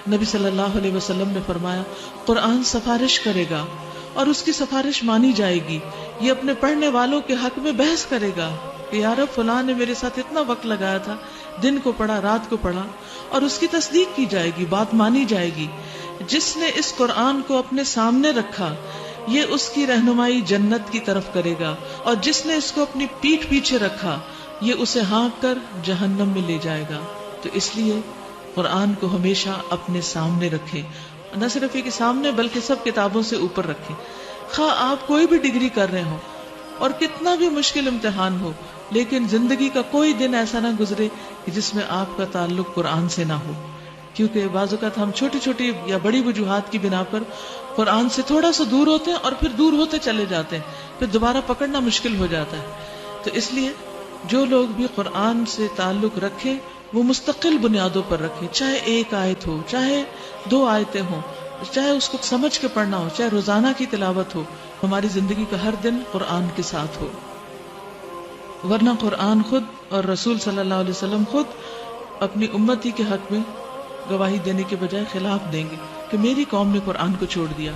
نبی صلی اللہ علیہ وسلم نے فرمایا قرآن سفارش کرے گا اور اس کی سفارش مانی جائے گی. یہ اپنے پڑھنے والوں کے حق میں بحث کرے گا کہ یا رب فلاں نے میرے ساتھ اتنا وقت لگایا تھا، دن کو پڑھا رات کو پڑھا، اور اس کی تصدیق کی جائے گی، بات مانی جائے گی. جس نے اس قرآن کو اپنے سامنے رکھا یہ اس کی رہنمائی جنت کی طرف کرے گا، اور جس نے اس کو اپنی پیٹھ پیچھے رکھا یہ اسے ہانک کر جہنم میں لے جائے گا. تو اس لیے قرآن کو ہمیشہ اپنے سامنے رکھیں، نہ صرف یہ کہ سامنے بلکہ سب کتابوں سے اوپر رکھیں. خواہ آپ کوئی بھی ڈگری کر رہے ہوں اور کتنا بھی مشکل امتحان ہو، لیکن زندگی کا کوئی دن ایسا نہ گزرے کہ جس میں آپ کا تعلق قرآن سے نہ ہو. کیونکہ بعض اوقات ہم چھوٹی چھوٹی یا بڑی وجوہات کی بنا پر قرآن سے تھوڑا سا دور ہوتے ہیں اور پھر دور ہوتے چلے جاتے ہیں، پھر دوبارہ پکڑنا مشکل ہو جاتا ہے. تو اس لیے جو لوگ بھی قرآن سے تعلق رکھیں وہ مستقل بنیادوں پر رکھیں، چاہے ایک آیت ہو، چاہے 2 آیتیں ہوں، چاہے اس کو سمجھ کے پڑھنا ہو، چاہے روزانہ کی تلاوت ہو. ہماری زندگی کا ہر دن قرآن کے ساتھ ہو. ورنہ قرآن خود اور رسول صلی اللہ علیہ وسلم خود اپنی امتی کے حق میں گواہی دینے کے بجائے خلاف دیں گے کہ میری قوم نے قرآن کو چھوڑ دیا.